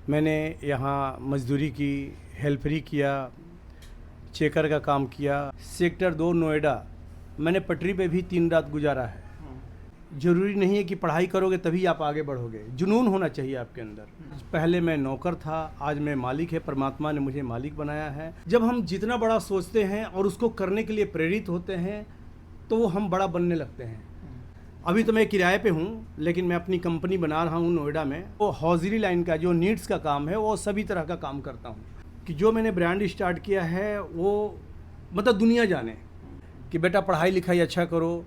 मैंने यहाँ मज़दूरी की, हेल्परी किया, चेकर का काम किया। सेक्टर 2 नोएडा मैंने पटरी पे भी 3 रात गुजारा है। ज़रूरी नहीं है कि पढ़ाई करोगे तभी आप आगे बढ़ोगे, जुनून होना चाहिए आपके अंदर। पहले मैं नौकर था, आज मैं मालिक है, परमात्मा ने मुझे मालिक बनाया है। जब हम जितना बड़ा सोचते हैं और उसको करने के लिए प्रेरित होते हैं तो वो हम बड़ा बनने लगते हैं। अभी तो मैं किराए पे हूँ, लेकिन मैं अपनी कंपनी बना रहा हूँ नोएडा में। वो हौजरी लाइन का जो नीड्स का काम है वो सभी तरह का काम करता हूँ। कि जो मैंने ब्रांड स्टार्ट किया है वो मतलब दुनिया जाने कि बेटा पढ़ाई लिखाई अच्छा करो,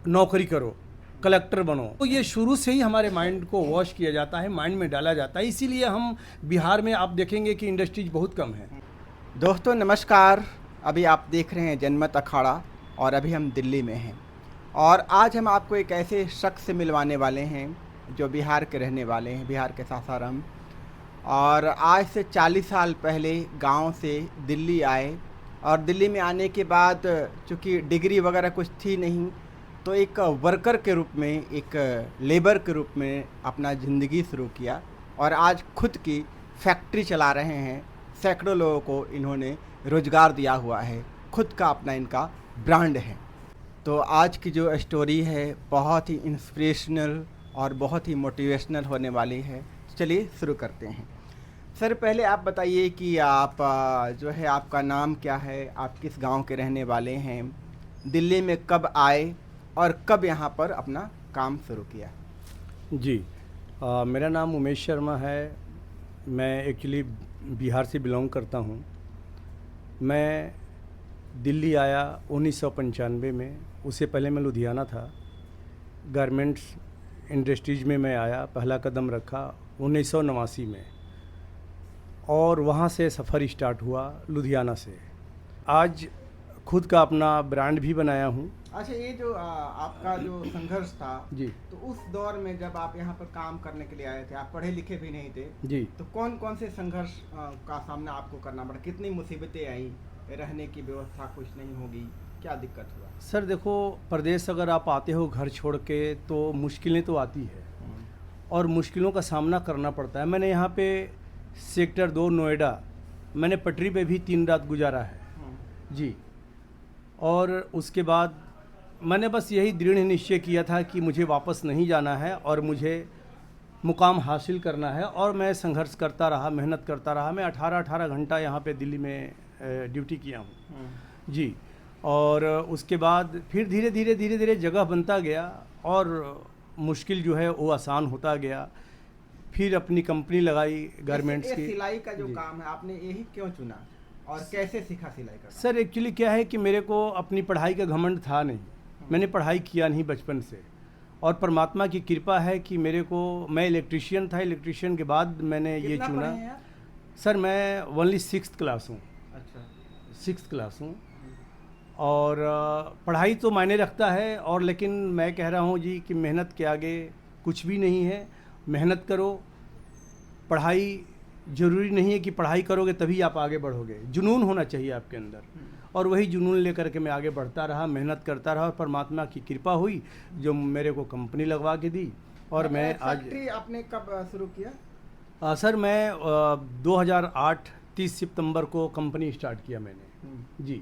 नौकरी करो, कलेक्टर बनो। तो ये शुरू से ही हमारे माइंड को वॉश किया जाता है, माइंड में डाला जाता है। इसीलिए हम बिहार में आप देखेंगे कि इंडस्ट्रीज बहुत कम है। दोस्तों नमस्कार, अभी आप देख रहे हैं जनमत अखाड़ा और अभी हम दिल्ली में हैं और आज हम आपको एक ऐसे शख्स से मिलवाने वाले हैं जो बिहार के रहने वाले हैं, बिहार के सासाराम। और आज से 40 साल पहले गांव से दिल्ली आए और दिल्ली में आने के बाद चूँकि डिग्री वगैरह कुछ थी नहीं तो एक वर्कर के रूप में, एक लेबर के रूप में अपना ज़िंदगी शुरू किया और आज खुद की फैक्ट्री चला रहे हैं। सैकड़ों लोगों को इन्होंने रोज़गार दिया हुआ है, खुद का अपना इनका ब्रांड है। तो आज की जो स्टोरी है बहुत ही इंस्पिरेशनल और बहुत ही मोटिवेशनल होने वाली है। चलिए शुरू करते हैं। सर पहले आप बताइए कि आप जो है आपका नाम क्या है, आप किस गांव के रहने वाले हैं, दिल्ली में कब आए और कब यहाँ पर अपना काम शुरू किया? जी, मेरा नाम उमेश शर्मा है। मैं एक्चुअली बिहार से बिलोंग करता हूँ। मैं दिल्ली आया 1995 में, उससे पहले मैं लुधियाना था। गारमेंट्स इंडस्ट्रीज में मैं आया, पहला कदम रखा 1989 में और वहाँ से सफ़र स्टार्ट हुआ लुधियाना से। आज खुद का अपना ब्रांड भी बनाया हूँ। अच्छा, ये जो आपका जो संघर्ष था जी, तो उस दौर में जब आप यहाँ पर काम करने के लिए आए थे, आप पढ़े लिखे भी नहीं थे जी, तो कौन कौन से संघर्ष का सामना आपको करना पड़ा? कितनी मुसीबतें आई? रहने की व्यवस्था कुछ नहीं होगी, क्या दिक्कत हुआ? सर देखो, प्रदेश अगर आप आते हो घर छोड़ के तो मुश्किलें तो आती है और मुश्किलों का सामना करना पड़ता है। मैंने यहाँ पे सेक्टर 2 नोएडा मैंने पटरी पे भी 3 रात गुजारा है। जी, और उसके बाद मैंने बस यही दृढ़ निश्चय किया था कि मुझे वापस नहीं जाना है और मुझे मुकाम हासिल करना है और मैं संघर्ष करता रहा, मेहनत करता रहा। मैं 18 घंटा यहाँ पे दिल्ली में ड्यूटी किया हूँ। जी, और उसके बाद फिर धीरे धीरे जगह बनता गया और मुश्किल जो है वो आसान होता गया। फिर अपनी कंपनी लगाई गारमेंट्स की। सिलाई का जो काम है आपने यही क्यों चुना और कैसे सीखा सिलाई का? सर एक्चुअली क्या है कि मेरे को अपनी पढ़ाई का घमंड था नहीं, मैंने पढ़ाई किया नहीं बचपन से और परमात्मा की कृपा है कि मैं इलेक्ट्रीशियन था। इलेक्ट्रीशियन के बाद मैंने ये चुना। सर मैं ओनली 6th क्लास हूँ। अच्छा, 6th क्लास हूँ और पढ़ाई तो मायने रखता है और लेकिन मैं कह रहा हूँ जी कि मेहनत के आगे कुछ भी नहीं है। मेहनत करो, पढ़ाई ज़रूरी नहीं है कि पढ़ाई करोगे तभी आप आगे बढ़ोगे, जुनून होना चाहिए आपके अंदर। और वही जुनून लेकर के मैं आगे बढ़ता रहा, मेहनत करता रहा और परमात्मा की कृपा हुई जो मेरे को कंपनी लगवा के दी। और मैं आज फैक्ट्री आपने कब शुरू किया? सर मैं 2008 30 सितंबर को कंपनी स्टार्ट किया मैंने। जी,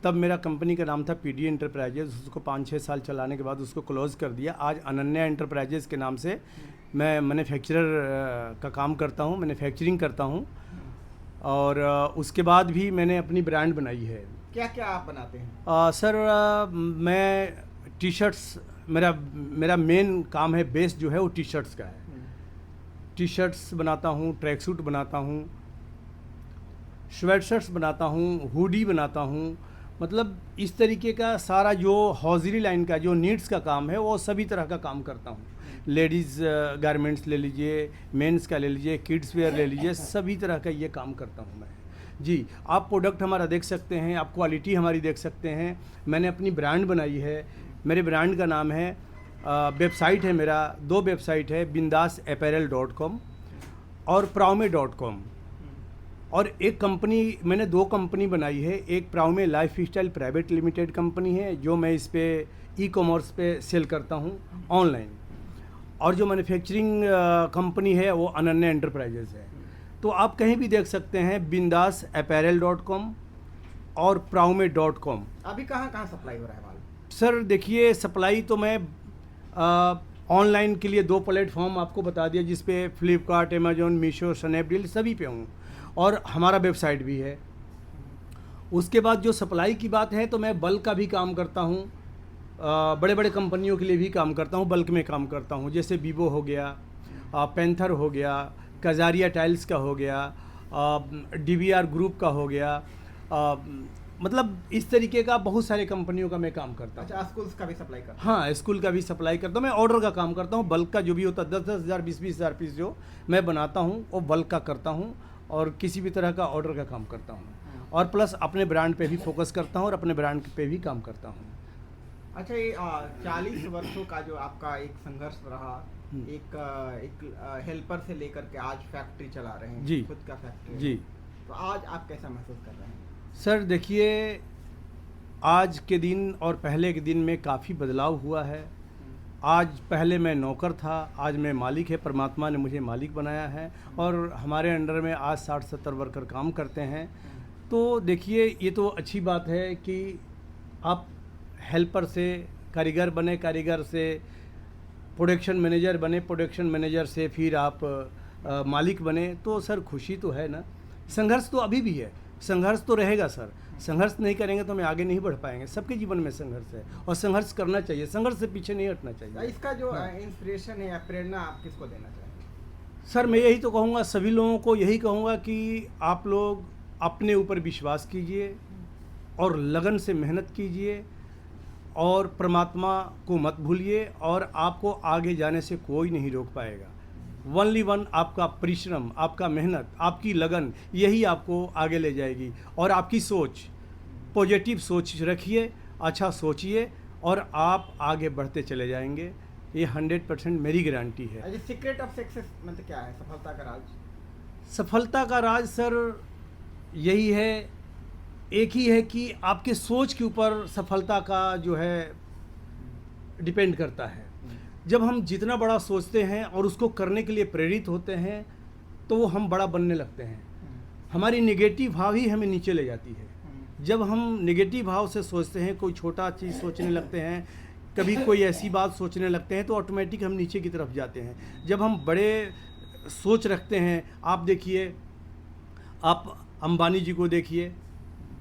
तब मेरा कंपनी का नाम था पीडी एंटरप्राइजेज। उसको 5-6 साल चलाने के बाद उसको क्लोज़ कर दिया। आज अनन्या एंटरप्राइजेज के नाम से मैं मैन्युफैक्चरर का काम करता हूँ, मैन्युफैक्चरिंग करता हूँ। और उसके बाद भी मैंने अपनी ब्रांड बनाई है। क्या क्या आप बनाते हैं? सर मैं टी शर्ट्स, मेरा मेन काम है, बेस जो है वो टी शर्ट्स का है। टी शर्ट्स बनाता हूँ, ट्रैक सूट बनाता हूँ, स्वेट शर्ट्स बनाता हूँ, हुडी बनाता हूँ। मतलब इस तरीके का सारा जो हौजरी लाइन का जो नीड्स का काम है वो सभी तरह का काम करता हूँ। लेडीज़ गारमेंट्स ले लीजिए, मेंस का ले लीजिए, किड्स वेयर ले लीजिए, सभी तरह का ये काम करता हूँ मैं। जी, आप प्रोडक्ट हमारा देख सकते हैं, आप क्वालिटी हमारी देख सकते हैं। मैंने अपनी ब्रांड बनाई है। मेरे ब्रांड का नाम है, वेबसाइट है मेरा, 2 वेबसाइट है, bindaasapparel.com और prowme.com। और एक कंपनी, मैंने 2 कंपनी बनाई है। एक प्राउमे life style private limited company है जो मैं इस पे ई-कॉमर्स पे सेल करता हूँ ऑनलाइन, और जो मैन्युफैक्चरिंग कंपनी है वो अनन्या एंटरप्राइजेज है। तो आप कहीं भी देख सकते हैं bindasaapparel.com और praume.com। अभी कहाँ कहाँ सप्लाई हो रहा है माल? सर देखिए, सप्लाई तो मैं ऑनलाइन के लिए 2 प्लेटफॉर्म आपको बता दिया, जिस पे फ्लिपकार्ट, अमेजोन, मीशो, स्नैपडील सभी पे हूँ, और हमारा वेबसाइट भी है। उसके बाद जो सप्लाई की बात है, तो मैं बल्क का भी काम करता हूँ, बड़े बड़े कंपनियों के लिए भी काम करता हूँ, बल्क में काम करता हूँ, जैसे वीवो हो गया, पैंथर हो गया, कजारिया टाइल्स का हो गया, DVR ग्रुप का हो गया, मतलब इस तरीके का बहुत सारे कंपनियों का मैं काम करता हूँ। अच्छा, स्कूल्स का भी सप्लाई करते हैं? हाँ, स्कूल का भी सप्लाई करता हूँ। मैं ऑर्डर का काम करता हूँ, बल्क का जो भी होता है 10-10 हज़ार 20-20 हज़ार पीस जो मैं बनाता हूँ वो बल्क का करता हूँ, और किसी भी तरह का ऑर्डर का काम करता हूँ, और प्लस अपने ब्रांड पे भी फोकस करता हूँ और अपने ब्रांड पे भी काम करता हूँ। अच्छा, ये 40 वर्षों का जो आपका एक संघर्ष रहा, एक हेल्पर से लेकर के आज फैक्ट्री चला रहे हैं, जी, खुद का फैक्ट्री जी। तो आज आप कैसा महसूस कर रहे हैं? सर देखिए, आज के दिन और पहले के दिन में काफ़ी बदलाव हुआ है। आज पहले मैं नौकर था, आज मैं मालिक है, परमात्मा ने मुझे मालिक बनाया है, और हमारे अंडर में आज 60-70 वर्कर काम करते हैं। तो देखिए, ये तो अच्छी बात है कि आप हेल्पर से कारीगर बने, कारीगर से प्रोडक्शन मैनेजर बने, प्रोडक्शन मैनेजर से फिर आप मालिक बने, तो सर खुशी तो है ना। संघर्ष तो अभी भी है, संघर्ष तो रहेगा सर। संघर्ष नहीं करेंगे तो हम आगे नहीं बढ़ पाएंगे। सबके जीवन में संघर्ष है और संघर्ष करना चाहिए, संघर्ष से पीछे नहीं हटना चाहिए। इसका जो इंस्पिरेशन है या प्रेरणा आप किसको देना चाहेंगे? सर मैं यही तो कहूँगा, सभी लोगों को यही कहूँगा कि आप लोग अपने ऊपर विश्वास कीजिए और लगन से मेहनत कीजिए, और परमात्मा को मत भूलिए, और आपको आगे जाने से कोई नहीं रोक पाएगा। ओनली वन आपका परिश्रम, आपका मेहनत, आपकी लगन, यही आपको आगे ले जाएगी। और आपकी सोच, पॉजिटिव सोच रखिए, अच्छा सोचिए, और आप आगे बढ़ते चले जाएंगे। ये 100% मेरी गारंटी है। सीक्रेट ऑफ सक्सेस मतलब क्या है, सफलता का राज? सफलता का राज सर यही है, एक ही है कि आपके सोच के ऊपर सफलता का जो है डिपेंड करता है। जब हम जितना बड़ा सोचते हैं और उसको करने के लिए प्रेरित होते हैं, तो वो हम बड़ा बनने लगते हैं। हमारी नेगेटिव भाव ही हमें नीचे ले जाती है। जब हम नेगेटिव भाव से सोचते हैं, कोई छोटा चीज़ सोचने लगते हैं, कभी कोई ऐसी बात सोचने लगते हैं, तो ऑटोमेटिक हम नीचे की तरफ जाते हैं। जब हम बड़े सोच रखते हैं, आप देखिए, आप अंबानी जी को देखिए,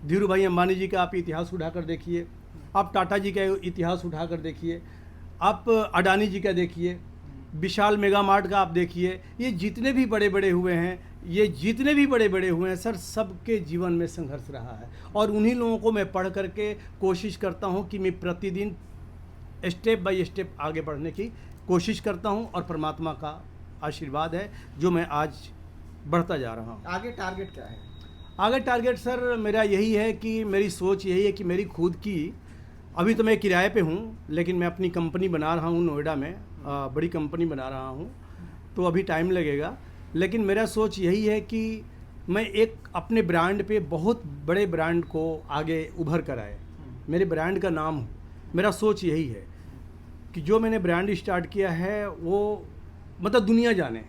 धीरू भाई अंबानी जी का आप इतिहास उठाकर देखिए, आप टाटा जी का इतिहास उठाकर देखिए, आप अडानी जी का देखिए, विशाल मेगा मार्ट का आप देखिए, ये जितने भी बड़े बड़े हुए हैं, सर सबके जीवन में संघर्ष रहा है। और उन्हीं लोगों को मैं पढ़ करके कोशिश करता हूँ कि मैं प्रतिदिन स्टेप बाय स्टेप आगे बढ़ने की कोशिश करता हूँ, और परमात्मा का आशीर्वाद है जो मैं आज बढ़ता जा रहा हूँ। आगे टारगेट क्या है? आगे टारगेट सर मेरा यही है कि मेरी सोच यही है कि मेरी खुद की, अभी तो मैं किराए पे हूँ, लेकिन मैं अपनी कंपनी बना रहा हूँ नोएडा में, बड़ी कंपनी बना रहा हूँ, तो अभी टाइम लगेगा। लेकिन मेरा सोच यही है कि मैं एक अपने ब्रांड पे बहुत बड़े ब्रांड को आगे उभर कर आए, मेरे ब्रांड का नाम हो। मेरा सोच यही है कि जो मैंने ब्रांड स्टार्ट किया है वो मतलब दुनिया जाने,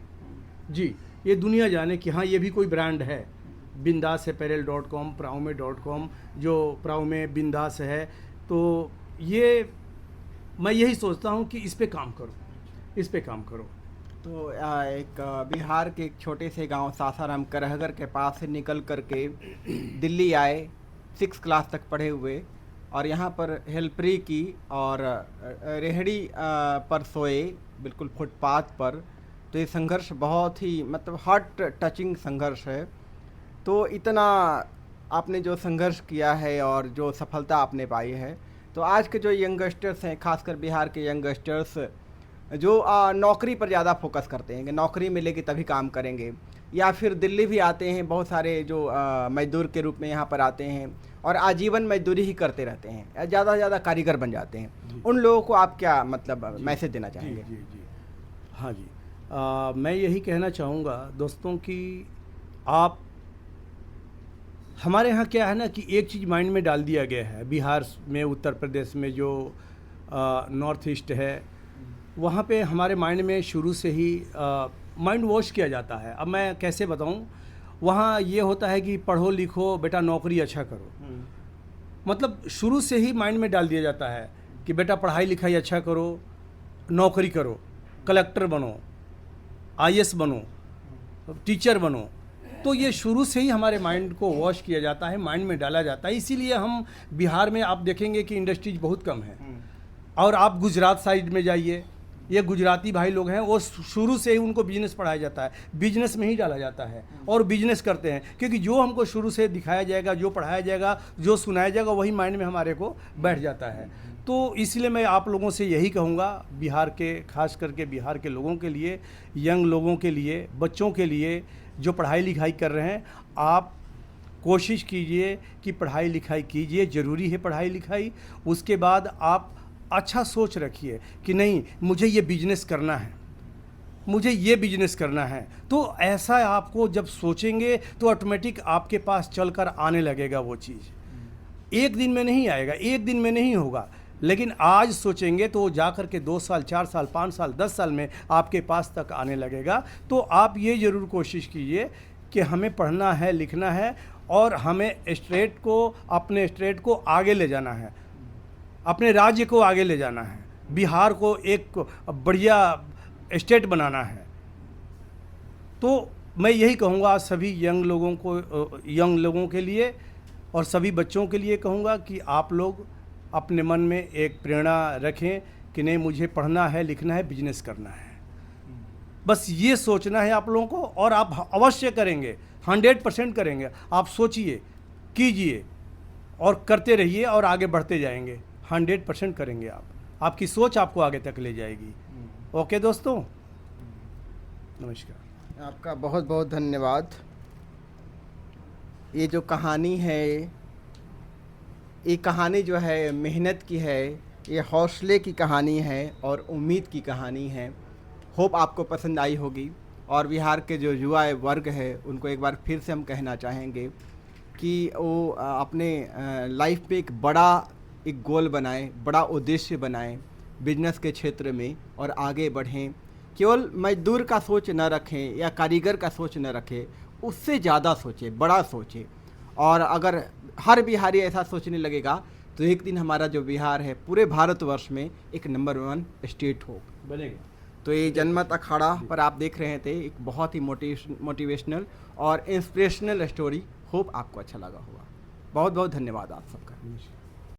जी, ये दुनिया जाने कि हाँ ये भी कोई ब्रांड है। bindasaapparel.com, praume.com, जो प्राउमे बिंदास है, तो ये मैं यही सोचता हूँ कि इस पे काम करो, इस पे काम करो। तो एक बिहार के एक छोटे से गांव सासाराम करहगर के पास से निकल करके दिल्ली आए, 6 क्लास तक पढ़े हुए, और यहाँ पर हेल्परी की और रेहड़ी पर सोए, बिल्कुल फुटपाथ पर। तो ये संघर्ष बहुत ही मतलब हार्ट टचिंग संघर्ष है। तो इतना आपने जो संघर्ष किया है और जो सफलता आपने पाई है, तो आज के जो यंगस्टर्स हैं, खासकर बिहार के यंगस्टर्स जो नौकरी पर ज़्यादा फोकस करते हैं कि नौकरी मिलेगी तभी काम करेंगे, या फिर दिल्ली भी आते हैं बहुत सारे जो मजदूर के रूप में यहाँ पर आते हैं और आजीवन मजदूरी ही करते रहते हैं, ज़्यादा से ज़्यादा कारीगर बन जाते हैं, उन लोगों को आप क्या मतलब मैसेज देना चाहेंगे? जी, हाँ जी, मैं यही कहना चाहूँगा दोस्तों कि आप, हमारे यहाँ क्या है ना कि एक चीज़ माइंड में डाल दिया गया है, बिहार में, उत्तर प्रदेश में जो नॉर्थ ईस्ट है, वहाँ पे हमारे माइंड में शुरू से ही माइंड वॉश किया जाता है। अब मैं कैसे बताऊं, वहाँ ये होता है कि पढ़ो लिखो बेटा, नौकरी अच्छा करो, मतलब शुरू से ही माइंड में डाल दिया जाता है कि बेटा पढ़ाई लिखाई अच्छा करो, नौकरी करो, कलेक्टर बनो, आईएएस बनो, टीचर बनो। तो ये शुरू से ही हमारे माइंड को वॉश किया जाता है, माइंड में डाला जाता है। इसीलिए हम बिहार में आप देखेंगे कि इंडस्ट्रीज बहुत कम है। और आप गुजरात साइड में जाइए, ये गुजराती भाई लोग हैं, वो शुरू से ही उनको बिजनेस पढ़ाया जाता है, बिजनेस में ही डाला जाता है और बिजनेस करते हैं, क्योंकि जो हमको शुरू से दिखाया जाएगा, जो पढ़ाया जाएगा, जो सुनाया जाएगा, वही माइंड में हमारे को बैठ जाता है। तो इसलिए मैं आप लोगों से यही कहूँगा, बिहार के, खास करके बिहार के लोगों के लिए, यंग लोगों के लिए, बच्चों के लिए जो पढ़ाई लिखाई कर रहे हैं, आप कोशिश कीजिए कि पढ़ाई लिखाई कीजिए, ज़रूरी है पढ़ाई लिखाई। उसके बाद आप अच्छा सोच रखिए कि नहीं मुझे ये बिजनेस करना है, मुझे ये बिजनेस करना है। तो ऐसा आपको जब सोचेंगे तो ऑटोमेटिक आपके पास चलकर आने लगेगा वो चीज़। एक दिन में नहीं आएगा, एक दिन में नहीं होगा, लेकिन आज सोचेंगे तो जा कर के 2 साल, 4 साल, 5 साल, 10 साल में आपके पास तक आने लगेगा। तो आप ये ज़रूर कोशिश कीजिए कि हमें पढ़ना है, लिखना है और हमें स्टेट को, अपने स्टेट को आगे ले जाना है, अपने राज्य को आगे ले जाना है, बिहार को एक बढ़िया स्टेट बनाना है। तो मैं यही कहूँगा सभी यंग लोगों को, यंग लोगों के लिए और सभी बच्चों के लिए कहूँगा कि आप लोग अपने मन में एक प्रेरणा रखें कि नहीं मुझे पढ़ना है, लिखना है, बिजनेस करना है। बस ये सोचना है आप लोगों को, और आप अवश्य करेंगे, 100% करेंगे। आप सोचिए, कीजिए और करते रहिए और आगे बढ़ते जाएंगे। 100% करेंगे आप, आपकी सोच आपको आगे तक ले जाएगी। ओके दोस्तों, नमस्कार। आपका बहुत बहुत धन्यवाद। ये जो कहानी है, ये कहानी जो है मेहनत की है, ये हौसले की कहानी है और उम्मीद की कहानी है। होप आपको पसंद आई होगी। और बिहार के जो युवा वर्ग है उनको एक बार फिर से हम कहना चाहेंगे कि वो अपने लाइफ पे एक गोल बनाएं, बड़ा उद्देश्य बनाएं बिजनेस के क्षेत्र में और आगे बढ़ें। केवल मजदूर का सोच न रखें या कारीगर का सोच न रखें, उससे ज़्यादा सोचें, बड़ा सोचें। और अगर हर बिहारी ऐसा सोचने लगेगा तो एक दिन हमारा जो बिहार है पूरे भारतवर्ष में एक नंबर 1 स्टेट हो बनेगा। तो ये जनमत अखाड़ा पर आप देख रहे थे एक बहुत ही मोटिवेशनल और इंस्पिरेशनल स्टोरी। होप आपको अच्छा लगा होगा। बहुत बहुत धन्यवाद आप सबका।